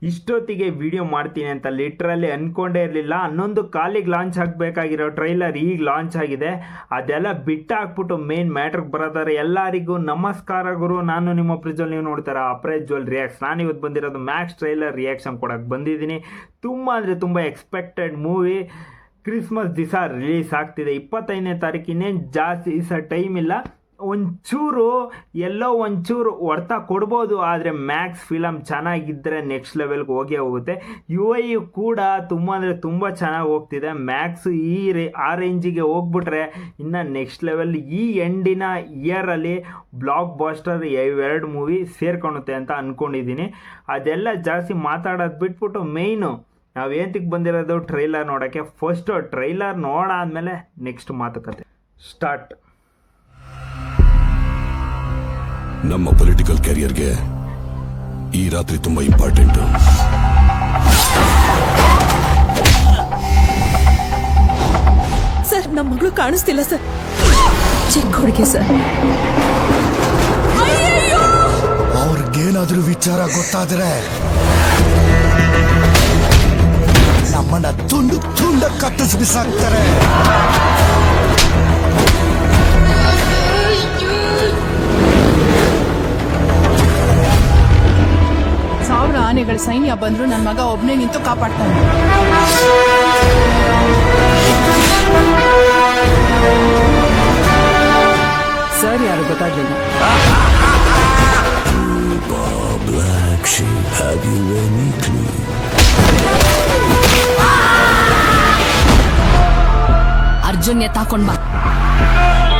ಇಷ್ಟೊತ್ತಿಗೆ ವಿಡಿಯೋ ಮಾಡ್ತೀನಿ ಅಂತ ಲಿಟ್ರಲಿ ಅಂದ್ಕೊಂಡೇ ಇರಲಿಲ್ಲ. 11 ಕಾಲಿಗೆ ಲಾಂಚ್ ಆಗಬೇಕಾಗಿರೋ ಟ್ರೈಲರ್ ಈಗ ಲಾಂಚ್ ಆಗಿದೆ. ಅದೆಲ್ಲ ಬಿಟ್ಟಾಕ್ಬಿಟ್ಟು ಮೇನ್ ಮ್ಯಾಟ್ರಿಗೆ ಬರೋದಾರೆ. ಎಲ್ಲರಿಗೂ ನಮಸ್ಕಾರ ಗುರು, ನಾನು ನಿಮ್ಮ ಪ್ರಜ್ವಲ್, ನೀವು ನೋಡ್ತಾರೆ ಪ್ರಜ್ವಲ್ ರಿಯಾಕ್ಟ್ಸ್. ನಾನು ಇವತ್ತು ಬಂದಿರೋದು ಮ್ಯಾಕ್ಸ್ ಟ್ರೈಲರ್ ರಿಯಾಕ್ಷನ್ ಕೊಡೋಕ್ಕೆ ಬಂದಿದ್ದೀನಿ. ತುಂಬ ಅಂದರೆ ತುಂಬ ಎಕ್ಸ್ಪೆಕ್ಟೆಡ್ ಮೂವಿ. ಕ್ರಿಸ್ಮಸ್ ದಿವಸ ರಿಲೀಸ್ ಆಗ್ತಿದೆ. 25ನೇ ತಾರೀಕಿನೇನು ಜಾಸ್ತಿ ಟೈಮ್ ಇಲ್ಲ. ಎಲ್ಲೋ ಒಂಚೂರು ಹೊಡ್ತಾ ಕೊಡ್ಬೋದು, ಆದರೆ ಮ್ಯಾಕ್ಸ್ ಫಿಲಮ್ ಚೆನ್ನಾಗಿದ್ದರೆ ನೆಕ್ಸ್ಟ್ ಲೆವೆಲ್ಗೆ ಹೋಗುತ್ತೆ. UI ಕೂಡ ತುಂಬ ಅಂದರೆ ತುಂಬ ಚೆನ್ನಾಗಿ ಹೋಗ್ತಿದೆ. ಮ್ಯಾಕ್ಸ್ ಆ ರೇಂಜಿಗೆ ಹೋಗ್ಬಿಟ್ರೆ ಇನ್ನು ನೆಕ್ಸ್ಟ್ ಲೆವೆಲ್. ಈ ಎಂಡಿನ ಇಯರಲ್ಲಿ ಬ್ಲಾಕ್ ಬಾಸ್ಟರ್ 2 ಮೂವಿ ಸೇರ್ಕೊಳುತ್ತೆ ಅಂತ ಅಂದ್ಕೊಂಡಿದ್ದೀನಿ. ಅದೆಲ್ಲ ಜಾಸ್ತಿ ಮಾತಾಡೋದು ಬಿಟ್ಬಿಟ್ಟು ಮೇಯ್ನು ನಾವೇಂತಕ್ಕೆ ಬಂದಿರೋದು ಟ್ರೈಲರ್ ನೋಡೋಕ್ಕೆ. ಫಸ್ಟು ಟ್ರೈಲರ್ ನೋಡಾದ್ಮೇಲೆ ನೆಕ್ಸ್ಟ್ ಮಾತುಕತೆ ಸ್ಟಾರ್ಟ್. ನಮ್ಮ ಪೊಲಿಟಿಕಲ್ ಕ್ಯಾರಿಯರ್ಗೆ ಈ ರಾತ್ರಿ ತುಂಬಾ ಇಂಪಾರ್ಟೆಂಟ್. ಸರ್, ನಮ್ಮ ಮಗಳು ಕಾಣಿಸ್ತಿಲ್ಲ ಸರ್. ಚೆಕ್ ಹುಡುಗಿ ಸರ್. ಅವ್ರಿಗೇನಾದ್ರೂ ವಿಚಾರ ಗೊತ್ತಾದ್ರೆ ನಮ್ಮನ್ನ ತುಂಡು ತುಂಡ ಕತ್ತಿಸಿ ಬಿಸಾಕ್ತಾರೆ. ಸಾವಿರ ಆನೆಗಳ ಸೈನ್ಯ ಬಂದ್ರು ನನ್ನ ಮಗ ಒಬ್ನೇ ನಿಂತು ಕಾಪಾಡ್ತಾನೆ. ಸರ್ ಯಾರು ಗೊತ್ತಾಗ್ಲಿಲ್ಲ. ಅರ್ಜುನ್ ಎತ್ತಾಕೊಂಡ್ ಬಾ.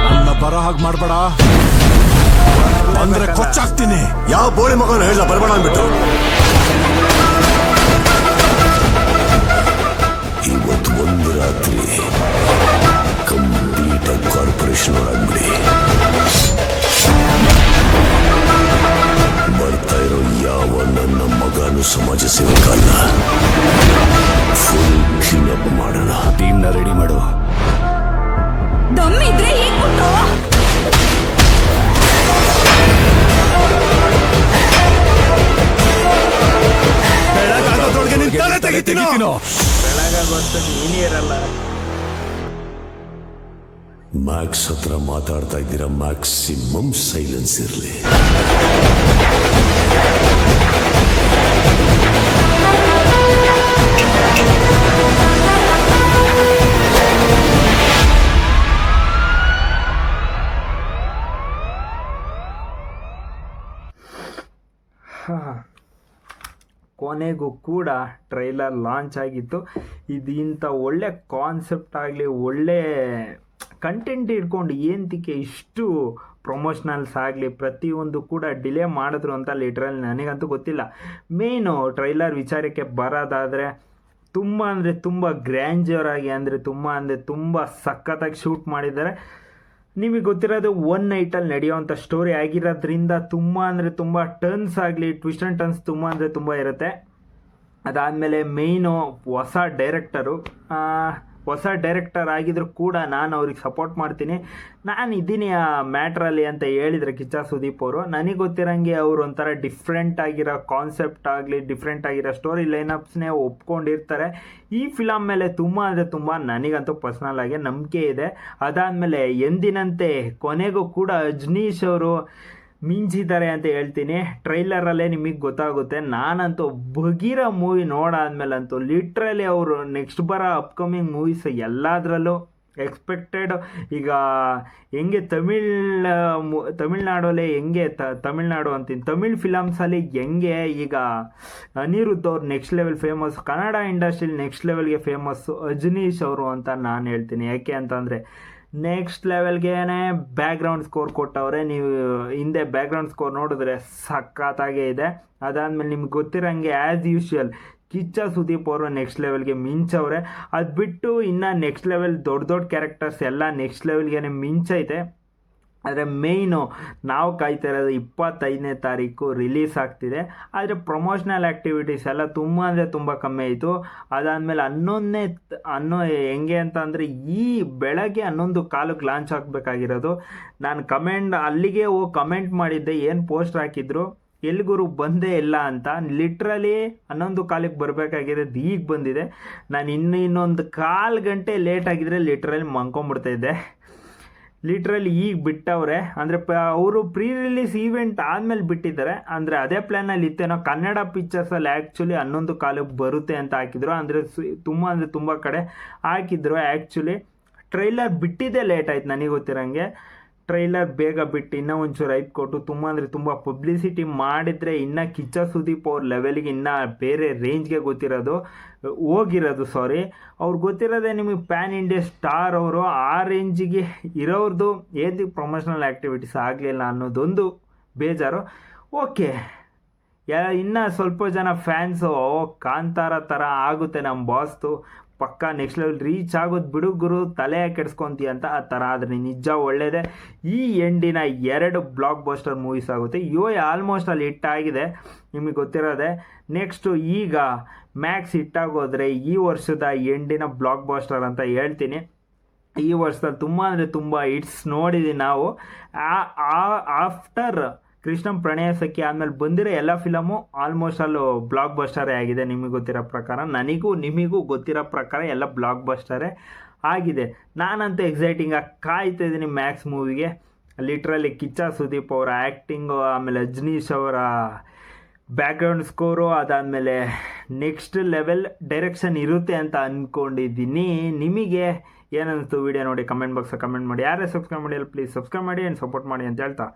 ನನ್ನ ಬರ ಹಾಗೆ ಮಾಡ್ಬೇಡ, ಅಂದ್ರೆ ಕೊಚ್ಚಾಕ್ತೀನಿ. ಯಾವ ಬೋಳಿ ಮಗನ ಹೇಳ ಬರಬೇಡ ಅಂದ್ಬಿಟ್ಟು. ಇವತ್ತು ಒಂದು ರಾತ್ರಿ ಕಂಪ್ಲೀಟ್ ಆಗಿ ಕಾರ್ಪೊರೇಷನ್ ಆಗ್ಬಿಡಿ. ಬರ್ತಾ ಇರೋ ಯಾವ ನನ್ನ ಮಗನು ಸಮಾಜ ಸೇವಕ ಅಲ್ಲ. ಫುಲ್ ಕ್ಲೀನಪ್ ಮಾಡೋಣ. ಟೀಮ್ನ ರೆಡಿ ಮಾಡು. ದಮ್ಮಿದ್ರೆ ಮ್ಯಾಕ್ಸ್ ಹತ್ರ ಮಾತಾಡ್ತಾ ಇದ್ದೀರಾ, ಮ್ಯಾಕ್ಸಿಮಮ್ ಸೈಲೆನ್ಸ್ ಇರಲಿ. ಕೊನೆಗೂ ಕೂಡ ಟ್ರೈಲರ್ ಲಾಂಚ್ ಆಗಿತ್ತು. ಇದು ಇಂಥ ಒಳ್ಳೆ ಕಾನ್ಸೆಪ್ಟ್ ಆಗಲಿ, ಒಳ್ಳೆ ಕಂಟೆಂಟ್ ಇಟ್ಕೊಂಡು ಏನಕ್ಕೆ ಇಷ್ಟು ಪ್ರಮೋಷನಲ್ಸ್ ಆಗಲಿ ಪ್ರತಿಯೊಂದು ಕೂಡ ಡಿಲೇ ಮಾಡಿದ್ರು ಅಂತ ಲಿಟ್ರಲಿ ನನಗಂತೂ ಗೊತ್ತಿಲ್ಲ. ಮೇಯ್ನು ಟ್ರೈಲರ್ ವಿಚಾರಕ್ಕೆ ಬರೋದಾದರೆ ತುಂಬ ಅಂದರೆ ತುಂಬ ಗ್ರ್ಯಾಂಜರ್ ಆಗಿ, ಅಂದರೆ ತುಂಬ ಸಖತ್ತಾಗಿ ಶೂಟ್ ಮಾಡಿದ್ದಾರೆ. ನಿಮಗೆ ಗೊತ್ತಿರೋದು 1 ನೈಟಲ್ಲಿ ನಡೆಯೋವಂಥ ಸ್ಟೋರಿ ಆಗಿರೋದ್ರಿಂದ ತುಂಬ ಅಂದರೆ ತುಂಬ ಟರ್ನ್ಸ್ ಆಗಲಿ, ಟ್ವಿಸ್ಟ್ ಆ್ಯಂಡ್ ಟರ್ನ್ಸ್ ತುಂಬ ಅಂದರೆ ತುಂಬ ಇರುತ್ತೆ. ಅದಾದಮೇಲೆ ಮೇಯ್ನು ಹೊಸ ಡೈರೆಕ್ಟರ್ ಆಗಿದ್ರು ಕೂಡ ನಾನು ಅವ್ರಿಗೆ ಸಪೋರ್ಟ್ ಮಾಡ್ತೀನಿ. ನಾನು ಇದ್ದೀನಿ ಆ ಮ್ಯಾಟ್ರಲ್ಲಿ ಅಂತ ಹೇಳಿದರೆ ಕಿಚ್ಚ ಸುದೀಪ್ ಅವರು. ನನಗೆ ಗೊತ್ತಿರೋಂಗೆ ಅವರು ಒಂಥರ ಡಿಫ್ರೆಂಟ್ ಆಗಿರೋ ಕಾನ್ಸೆಪ್ಟ್ ಆಗಲಿ, ಡಿಫ್ರೆಂಟ್ ಆಗಿರೋ ಸ್ಟೋರಿ ಲೈನಪ್ಸ್ನೇ ಒಪ್ಕೊಂಡಿರ್ತಾರೆ. ಈ ಫಿಲಮ್ ಮೇಲೆ ತುಂಬ ಅಂದರೆ ತುಂಬ ನನಗಂತೂ ಪರ್ಸ್ನಲ್ ಆಗಿ ನಂಬಿಕೆ ಇದೆ. ಅದಾದಮೇಲೆ ಎಂದಿನಂತೆ ಕೊನೆಗೂ ಕೂಡ ಅಜ್ನೀಶ್ ಅವರು ಮಿಂಚಿದ್ದಾರೆ ಅಂತ ಹೇಳ್ತೀನಿ. ಟ್ರೈಲರಲ್ಲೇ ನಿಮಗೆ ಗೊತ್ತಾಗುತ್ತೆ. ನಾನಂತೂ ಬಗೀರೋ ಮೂವಿ ನೋಡಾದ್ಮೇಲಂತೂ ಲಿಟ್ರಲಿ ಅವರು ನೆಕ್ಸ್ಟ್ ಬರೋ ಅಪ್ಕಮಿಂಗ್ ಮೂವೀಸ್ ಎಲ್ಲದರಲ್ಲೂ ಎಕ್ಸ್ಪೆಕ್ಟೆಡ್. ಈಗ ಹೆಂಗೆ ತಮಿಳ್ನಾಡಲ್ಲಿ ಹೆಂಗೆ ತಮಿಳ್ನಾಡು ಅಂತೀನಿ, ತಮಿಳ್ ಫಿಲಮ್ಸಲ್ಲಿ ಹೆಂಗೆ ಈಗ ಅನಿರುದ್ಧ್ ಅವ್ರು ನೆಕ್ಸ್ಟ್ ಲೆವೆಲ್ ಫೇಮಸ್, ಕನ್ನಡ ಇಂಡಸ್ಟ್ರಿಲಿ ನೆಕ್ಸ್ಟ್ ಲೆವೆಲ್ಗೆ ಫೇಮಸ್ಸು ಅಜ್ನೀಶ್ ಅವರು ಅಂತ ನಾನು ಹೇಳ್ತೀನಿ. ಯಾಕೆ ಅಂತಂದರೆ ನೆಕ್ಸ್ಟ್ ಲೆವೆಲ್ಗೇನೆ ಬ್ಯಾಕ್ಗ್ರೌಂಡ್ ಸ್ಕೋರ್ ಕೊಟ್ಟವ್ರೆ. ನೀವು ಹಿಂದೆ ಬ್ಯಾಕ್ಗ್ರೌಂಡ್ ಸ್ಕೋರ್ ನೋಡಿದ್ರೆ ಸಖತ್ತಾಗೇ ಇದೆ. ಅದಾದಮೇಲೆ ನಿಮ್ಗೆ ಗೊತ್ತಿರೋಂಗೆ ಆ್ಯಸ್ ಯೂಶ್ವಲ್ ಕಿಚ್ಚ ಸುದೀಪ್ ಅವರು ನೆಕ್ಸ್ಟ್ ಲೆವೆಲ್ಗೆ ಮಿಂಚವ್ರೆ. ಅದು ಬಿಟ್ಟು ಇನ್ನು ನೆಕ್ಸ್ಟ್ ಲೆವೆಲ್ ದೊಡ್ಡ ಕ್ಯಾರೆಕ್ಟರ್ಸ್ ಎಲ್ಲ ನೆಕ್ಸ್ಟ್ ಲೆವೆಲ್ಗೆ ಮಿಂಚೈತೆ. ಆದರೆ ಮೇಯ್ನು ನಾವು ಕಾಯ್ತಾ ಇರೋದು 25ನೇ ತಾರೀಕು ರಿಲೀಸ್ ಆಗ್ತಿದೆ. ಆದರೆ ಪ್ರಮೋಷ್ನಲ್ ಆ್ಯಕ್ಟಿವಿಟೀಸ್ ಎಲ್ಲ ತುಂಬ ಅಂದರೆ ತುಂಬ ಕಮ್ಮಿ ಆಯಿತು. ಅದಾದಮೇಲೆ ಹೆಂಗೆ ಅಂತ ಅಂದರೆ ಈ ಬೆಳಗ್ಗೆ 11:15 ಲಾಂಚ್ ಆಗಬೇಕಾಗಿರೋದು. ನಾನು ಅಲ್ಲಿಗೆ ಹೋಗಿ ಕಮೆಂಟ್ ಮಾಡಿದ್ದೆ, ಏನು ಪೋಸ್ಟರ್ ಹಾಕಿದ್ರು, ಎಲ್ಲಿಗೂ ಬಂದೇ ಇಲ್ಲ ಅಂತ. ಲಿಟ್ರಲಿ 11 ಕಾಲಿಗೆ ಬರಬೇಕಾಗಿರೋದು ಈಗ ಬಂದಿದೆ. ನಾನು ಇನ್ನೊಂದು 1/4 ಗಂಟೆ ಲೇಟ್ ಆಗಿದ್ರೆ ಲಿಟ್ರಲಿ ಮಂಕೊಂಬಿಡ್ತಾಯಿದ್ದೆ. ಲಿಟ್ರಲಿ ಈಗ ಬಿಟ್ಟವ್ರೆ, ಅಂದರೆ ಅವರು ಪ್ರೀ ರಿಲೀಸ್ ಈವೆಂಟ್ ಆದಮೇಲೆ ಬಿಟ್ಟಿದ್ದಾರೆ. ಅಂದರೆ ಅದೇ ಪ್ಲ್ಯಾನಲ್ಲಿ ಇತ್ತೇನೋ. ಕನ್ನಡ ಪಿಕ್ಚರ್ಸಲ್ಲಿ ಆ್ಯಕ್ಚುಲಿ 11 ಕಾಲಿಗೆ ಬರುತ್ತೆ ಅಂತ ಹಾಕಿದ್ರು. ಅಂದರೆ ತುಂಬ ಕಡೆ ಹಾಕಿದ್ರು. ಆ್ಯಕ್ಚುಲಿ ಟ್ರೈಲರ್ ಬಿಟ್ಟಿದ್ದೇ ಲೇಟ್ ಆಯ್ತು ನನಗೆ ಗೊತ್ತಿರೋಂಗೆ. ಟ್ರೈಲರ್ ಬೇಗ ಬಿಟ್ಟು ಇನ್ನೂ ಒಂಚೂರು ಐಪ್ ಕೊಟ್ಟು ತುಂಬ ಪಬ್ಲಿಸಿಟಿ ಮಾಡಿದರೆ ಇನ್ನೂ ಕಿಚ್ಚ ಸುದೀಪ್ ಅವ್ರ ಲೆವೆಲ್ಗೆ ಇನ್ನೂ ಬೇರೆ ರೇಂಜ್ಗೆ ಹೋಗಿರೋದು. ಅವ್ರು ಗೊತ್ತಿರೋದೇ ನಿಮಗೆ ಪ್ಯಾನ್ ಇಂಡಿಯಾ ಸ್ಟಾರ್ ಅವರು. ಆ ರೇಂಜಿಗೆ ಇರೋರ್ದು ಏದಿ ಪ್ರಮೋಷನಲ್ ಆ್ಯಕ್ಟಿವಿಟೀಸ್ ಆಗಲಿಲ್ಲ ಅನ್ನೋದೊಂದು ಬೇಜಾರು. ಓಕೆ, ಇನ್ನೂ ಸ್ವಲ್ಪ ಜನ ಫ್ಯಾನ್ಸು ಕಾಂತಾರ ಥರ ಆಗುತ್ತೆ ನಮ್ಮ ಬಾಸ್ದು, ಪಕ್ಕ ನೆಕ್ಸ್ಟ್ ಲೆವೆಲ್ ರೀಚ್ ಆಗೋದು ಬಿಡು ಗುರು, ತಲೆ ಕೆಡಿಸ್ಕೊಂತೀಯ ಅಂತ ಆ ಥರ. ಆದರೆ ನಿಜ ಒಳ್ಳೆಯದೇ. ಈ ಎಂಡಿನ 2 ಬ್ಲಾಕ್ ಬಸ್ಟರ್ ಮೂವೀಸ್ ಆಗುತ್ತೆ. ಆಲ್ಮೋಸ್ಟ್ ಅಲ್ಲಿ ಹಿಟ್ ಆಗಿದೆ, ನಿಮಗೆ ಗೊತ್ತಿರೋದೆ. ನೆಕ್ಸ್ಟು ಈಗ ಮ್ಯಾಕ್ಸ್ ಹಿಟ್ಟಾಗೋದ್ರೆ ಈ ವರ್ಷದ ಎಂಡಿನ ಬ್ಲಾಕ್ ಬಸ್ಟರ್ ಅಂತ ಹೇಳ್ತೀನಿ. ಈ ವರ್ಷದಲ್ಲಿ ತುಂಬ ಹಿಟ್ಸ್ ನೋಡಿದ್ದೀವಿ ನಾವು. ಆಫ್ಟರ್ ಕೃಷ್ಣಂ ಪ್ರಣಯ ಸಖಿ ಆದಮೇಲೆ ಬಂದಿರೋ ಎಲ್ಲ ಫಿಲಮು ಆಲ್ಮೋಸ್ಟ್ ಅಲ್ಲೂ ಬ್ಲಾಕ್ ಬಸ್ಟರೇ ಆಗಿದೆ. ನಿಮಗೆ ಗೊತ್ತಿರೋ ಪ್ರಕಾರ, ನಿಮಗೂ ಗೊತ್ತಿರೋ ಪ್ರಕಾರ ಎಲ್ಲ ಬ್ಲಾಕ್ ಬಸ್ಟರೇ ಆಗಿದೆ. ನಾನಂತೂ ಎಕ್ಸೈಟಿಂಗಾಗಿ ಕಾಯ್ತಾ ಇದ್ದೀನಿ ಮ್ಯಾಕ್ಸ್ ಮೂವಿಗೆ. ಲಿಟ್ರಲಿ ಕಿಚ್ಚ ಸುದೀಪ್ ಅವರ ಆ್ಯಕ್ಟಿಂಗು, ಆಮೇಲೆ ಅಜ್ನೀಶ್ ಅವರ ಬ್ಯಾಕ್ಗ್ರೌಂಡ್ ಸ್ಕೋರು, ಅದಾದಮೇಲೆ ನೆಕ್ಸ್ಟ್ ಲೆವೆಲ್ ಡೈರೆಕ್ಷನ್ ಇರುತ್ತೆ ಅಂತ ಅಂದ್ಕೊಂಡಿದ್ದೀನಿ. ನಿಮಗೆ ಏನನ್ನಿಸ್ತು ವಿಡಿಯೋ ನೋಡಿ ಕಮೆಂಟ್ ಬಾಕ್ಸಲ್ಲಿ ಕಮೆಂಟ್ ಮಾಡಿ. ಯಾರೇ ಸಬ್ಸ್ಕ್ರೈಬ್ ಮಾಡಿಲ್ಲ ಪ್ಲೀಸ್ ಸಬ್ಸ್ಕ್ರೈಬ್ ಮಾಡಿ ಆ್ಯಂಡ್ ಸಪೋರ್ಟ್ ಮಾಡಿ ಅಂತ ಹೇಳ್ತಾ